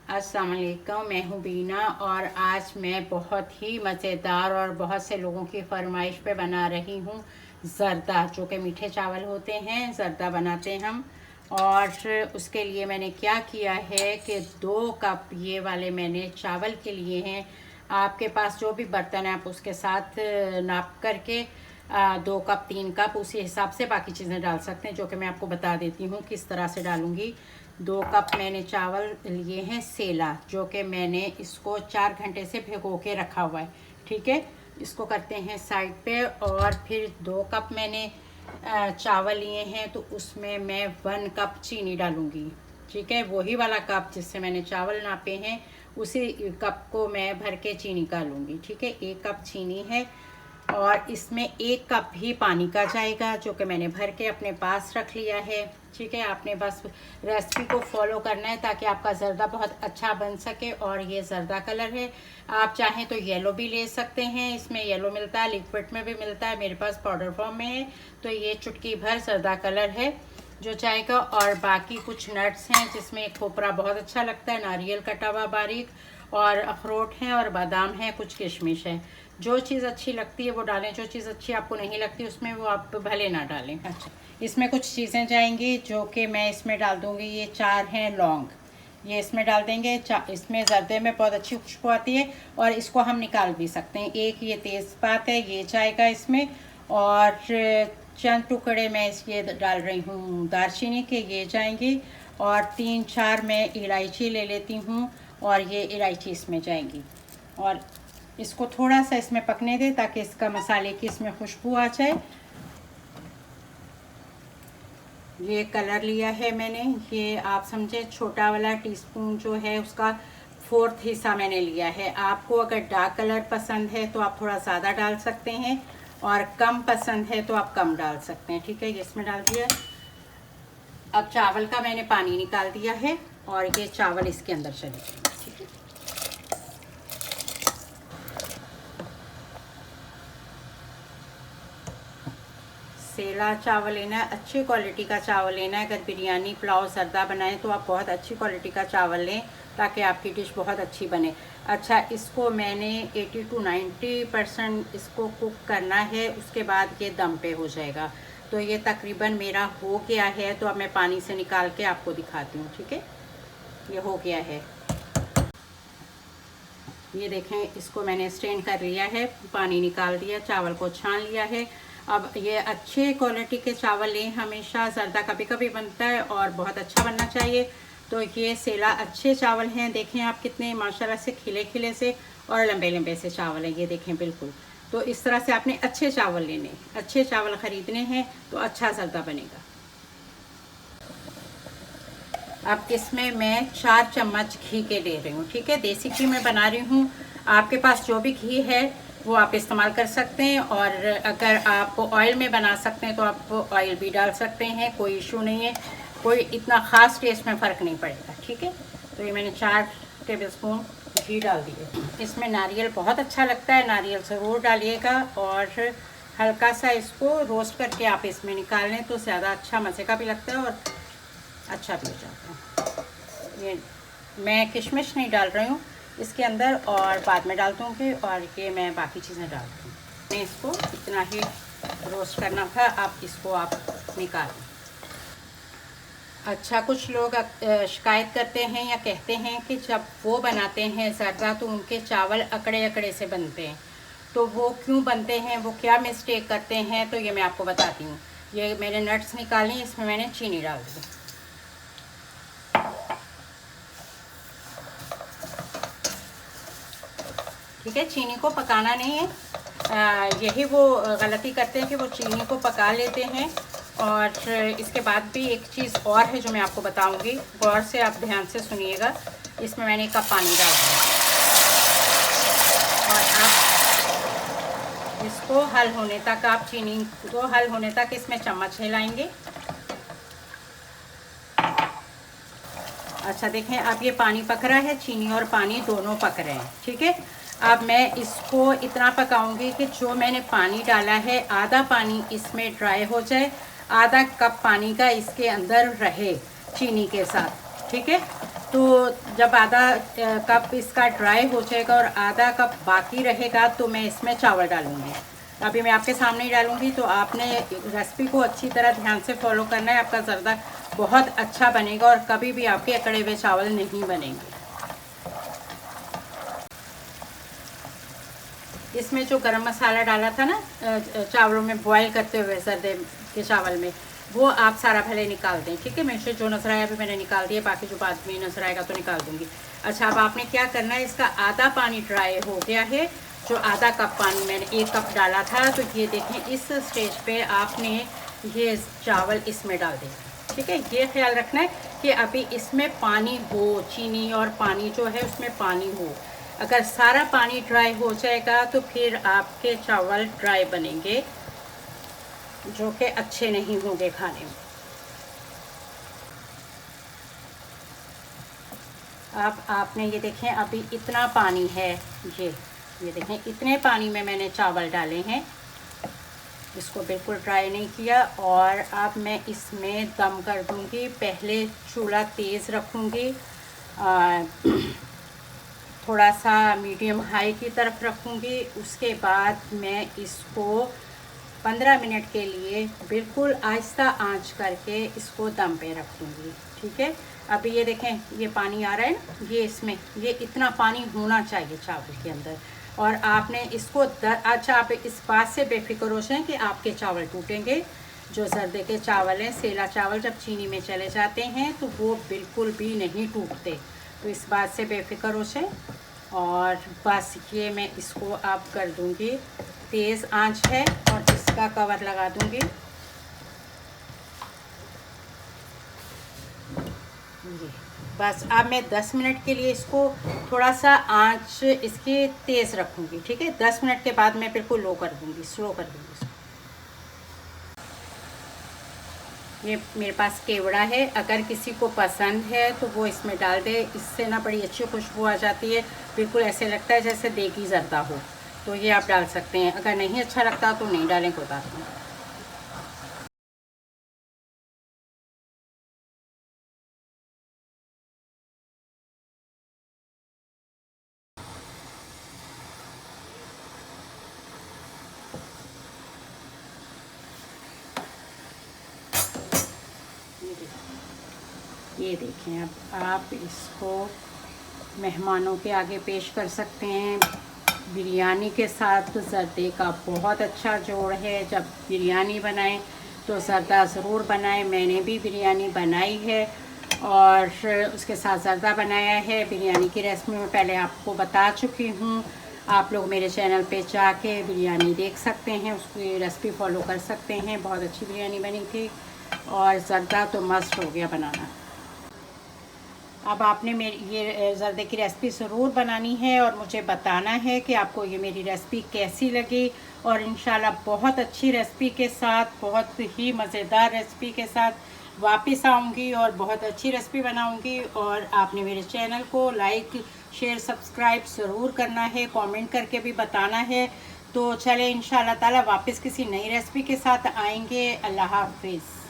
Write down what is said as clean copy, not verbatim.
अस्सलाम वालेकुम, मैं हूँ बीना और आज मैं बहुत ही मज़ेदार और बहुत से लोगों की फरमाइश पे बना रही हूँ ज़र्दा, जो कि मीठे चावल होते हैं। ज़र्दा बनाते हैं हम। और उसके लिए मैंने क्या किया है कि 2 कप ये वाले मैंने चावल के लिए हैं। आपके पास जो भी बर्तन है आप उसके साथ नाप करके 2 कप 3 कप उसी हिसाब से बाकी चीज़ें डाल सकते हैं, जो कि मैं आपको बता देती हूँ किस तरह से डालूँगी। 2 कप मैंने चावल लिए हैं सेला, जो कि मैंने इसको 4 घंटे से भिगो के रखा हुआ है। ठीक है, इसको करते हैं साइड पे। और फिर 2 कप मैंने चावल लिए हैं, तो उसमें मैं 1 कप चीनी डालूँगी। ठीक है, वही वाला कप जिससे मैंने चावल नापे हैं उसी कप को मैं भर के चीनी का लूँगी। ठीक है, 1 कप चीनी है और इसमें 1 कप ही पानी का जाएगा, जो कि मैंने भर के अपने पास रख लिया है। ठीक है, आपने बस रेसिपी को फॉलो करना है ताकि आपका ज़र्दा बहुत अच्छा बन सके। और ये ज़र्दा कलर है, आप चाहें तो येलो भी ले सकते हैं। इसमें येलो मिलता है, लिक्विड में भी मिलता है, मेरे पास पाउडर फॉर्म में है। तो ये चुटकी भर ज़र्दा कलर है जो चाहेगा। और बाकी कुछ नट्स हैं जिसमें खोपरा बहुत अच्छा लगता है, नारियल कटा हुआ बारीक, और अखरोट हैं और बादाम हैं, कुछ किशमिश है। जो चीज़ अच्छी लगती है वो डालें, जो चीज़ अच्छी आपको नहीं लगती उसमें वो आप भले ना डालें। अच्छा, इसमें कुछ चीज़ें जाएंगी जो कि मैं इसमें डाल दूँगी। ये 4 हैं लौंग, ये इसमें डाल देंगे। इसमें ज़र्दे में बहुत अच्छी खुशबू आती है और इसको हम निकाल भी सकते हैं। एक ये तेज़पात है, ये जाएगा इसमें। और चंद टुकड़े मैं इसके डाल रही हूँ दालचीनी के, ये जाएंगी। और 3-4 मैं इलायची ले लेती हूँ और ये इलायची इसमें जाएंगी। और इसको थोड़ा सा इसमें पकने दें ताकि इसका मसाले की इसमें खुशबू आ जाए। ये कलर लिया है मैंने, ये आप समझे छोटा वाला टीस्पून जो है उसका 4th हिस्सा मैंने लिया है। आपको अगर डार्क कलर पसंद है तो आप थोड़ा ज़्यादा डाल सकते हैं और कम पसंद है तो आप कम डाल सकते हैं। ठीक है, ये इसमें डाल दिया। अब चावल का मैंने पानी निकाल दिया है और ये चावल इसके अंदर चले जाएंगे। ठीक है, सेला चावल लेना है, अच्छी क्वालिटी का चावल लेना है। अगर बिरयानी पुलाव ज़र्दा बनाएं तो आप बहुत अच्छी क्वालिटी का चावल लें ताकि आपकी डिश बहुत अच्छी बने। अच्छा, इसको मैंने 80 to 90% इसको कुक करना है, उसके बाद ये दम पे हो जाएगा। तो ये तकरीबन मेरा हो गया है, तो अब मैं पानी से निकाल के आपको दिखाती हूँ। ठीक है, ये हो गया है, ये देखें, इसको मैंने स्ट्रेन कर लिया है, पानी निकाल दिया, चावल को छान लिया है। अब ये अच्छे क्वालिटी के चावल लें, हमेशा ज़र्दा कभी कभी बनता है और बहुत अच्छा बनना चाहिए। तो ये सेला अच्छे चावल हैं, देखें आप कितने माशाल्लाह से खिले खिले से और लंबे लंबे से चावल हैं, ये देखें बिल्कुल। तो इस तरह से आपने अच्छे चावल लेने, अच्छे चावल ख़रीदने हैं तो अच्छा ज़र्दा बनेगा। अब इसमें मैं 4 चम्मच घी के ले रही हूँ। ठीक है, देसी घी में बना रही हूँ, आपके पास जो भी घी है वो आप इस्तेमाल कर सकते हैं। और अगर आप ऑयल में बना सकते हैं तो आप ऑयल भी डाल सकते हैं, कोई इशू नहीं है, कोई इतना ख़ास टेस्ट में फ़र्क नहीं पड़ेगा। ठीक है, तो ये मैंने 4 टेबलस्पून घी डाल दिए। इसमें नारियल बहुत अच्छा लगता है, नारियल ज़रूर डालिएगा। और हल्का सा इसको रोस्ट करके आप इसमें निकाल लें तो ज़्यादा अच्छा मज़े का भी लगता है और अच्छा भी हो जाता है। ये मैं किशमिश नहीं डाल रही हूँ इसके अंदर, और बाद में डाल दूँगी। और ये मैं बाकी चीज़ें डाल दूँ, मैं इसको इतना ही रोस्ट करना था, आप इसको आप निकाल। अच्छा, कुछ लोग शिकायत करते हैं या कहते हैं कि जब वो बनाते हैं ज़र्दा तो उनके चावल अकड़े अकड़े से बनते हैं। तो वो क्यों बनते हैं, वो क्या मिस्टेक करते हैं, तो ये मैं आपको बताती हूँ। ये मैंने नट्स निकाली, इसमें मैंने चीनी डाल दी। ठीक है, चीनी को पकाना नहीं है, यही वो गलती करते हैं कि वो चीनी को पका लेते हैं। और इसके बाद भी एक चीज़ और है जो मैं आपको बताऊंगी, गौर से आप ध्यान से सुनिएगा। इसमें मैंने 1 कप पानी डाल दिया और आप इसको हल होने तक, आप चीनी को हल होने तक इसमें चम्मच हिलाएंगे। अच्छा देखें, अब ये पानी पक रहा है, चीनी और पानी दोनों पक रहे हैं। ठीक है, अब मैं इसको इतना पकाऊंगी कि जो मैंने पानी डाला है आधा पानी इसमें ड्राई हो जाए, आधा कप पानी का इसके अंदर रहे चीनी के साथ। ठीक है, तो जब आधा कप इसका ड्राई हो जाएगा और आधा कप बाकी रहेगा तो मैं इसमें चावल डालूँगी। अभी मैं आपके सामने ही डालूँगी, तो आपने रेसिपी को अच्छी तरह ध्यान से फॉलो करना है। आपका ज़र्दा बहुत अच्छा बनेगा और कभी भी आपके अकड़े हुए चावल नहीं बनेंगे। इसमें जो गरम मसाला डाला था ना चावलों में बॉयल करते हुए जर्दे के चावल में, वो आप सारा भले निकाल दें, ठीक है। मुझे जो नजर आया अभी मैंने निकाल दिया, बाकी जो बाद में नजर आएगा तो निकाल दूंगी। अच्छा, अब आपने क्या करना है, इसका आधा पानी ड्राई हो गया है। जो आधा कप पानी मैंने 1 कप डाला था, तो ये देखें इस स्टेज पे आपने ये चावल इसमें डाल दें, ठीक है। ये ख्याल रखना है कि अभी इसमें पानी हो, चीनी और पानी जो है उसमें पानी हो। अगर सारा पानी ड्राई हो जाएगा तो फिर आपके चावल ड्राई बनेंगे, जो कि अच्छे नहीं होंगे खाने में। अब आपने ये देखें अभी इतना पानी है, ये देखें इतने पानी में मैंने चावल डाले हैं, इसको बिल्कुल ड्राई नहीं किया। और अब मैं इसमें दम कर दूंगी। पहले चूल्हा तेज़ रखूंगी, थोड़ा सा मीडियम हाई की तरफ रखूंगी। उसके बाद मैं इसको 15 मिनट के लिए बिल्कुल आहिस्ता आंच करके इसको दम पे रखूंगी, ठीक है। अभी ये देखें ये पानी आ रहा है ना, ये इसमें ये इतना पानी होना चाहिए चावल के अंदर। और आपने इसको अच्छा, आप इस बात से बेफिक्र हो जाएं कि आपके चावल टूटेंगे। जो जर्दे के चावल हैं, सेला चावल जब चीनी में चले जाते हैं तो वो बिल्कुल भी नहीं टूटते, तो इस बात से बेफिक्र हो जाए। और बस ये मैं इसको अब कर दूंगी, तेज़ आंच है और इसका कवर लगा दूंगी। ये बस अब मैं 10 मिनट के लिए इसको थोड़ा सा आंच इसकी तेज़ रखूंगी, ठीक है। 10 मिनट के बाद मैं बिल्कुल लो कर दूंगी, स्लो कर दूंगी इसको। ये मेरे पास केवड़ा है, अगर किसी को पसंद है तो वो इसमें डाल दे, इससे ना बड़ी अच्छी खुशबू आ जाती है, बिल्कुल ऐसे लगता है जैसे देगी जर्दा हो। तो ये आप डाल सकते हैं, अगर नहीं अच्छा लगता तो नहीं डालें, कोई बात नहीं। ये देखें, अब आप इसको मेहमानों के आगे पेश कर सकते हैं। बिरयानी के साथ जर्दे का बहुत अच्छा जोड़ है। जब बिरयानी बनाएं तो जर्दा ज़रूर बनाएं। मैंने भी बिरयानी बनाई है और उसके साथ जर्दा बनाया है। बिरयानी की रेसिपी मैं पहले आपको बता चुकी हूँ, आप लोग मेरे चैनल पे जाके बिरयानी देख सकते हैं, उसकी रेसिपी फॉलो कर सकते हैं। बहुत अच्छी बिरयानी बनी थी और जर्दा तो मस्त हो गया बनाना। अब आपने मेरी ये जर्दे की रेसिपी ज़रूर बनानी है और मुझे बताना है कि आपको ये मेरी रेसिपी कैसी लगी। और इंशाल्लाह बहुत अच्छी रेसिपी के साथ, बहुत ही मज़ेदार रेसिपी के साथ वापस आऊँगी और बहुत अच्छी रेसिपी बनाऊँगी। और आपने मेरे चैनल को लाइक, शेयर, सब्सक्राइब ज़रूर करना है, कमेंट करके भी बताना है। तो चले इंशाल्लाह ताला वापस किसी नई रेसिपी के साथ आएंगे। अल्लाह हाफिज़।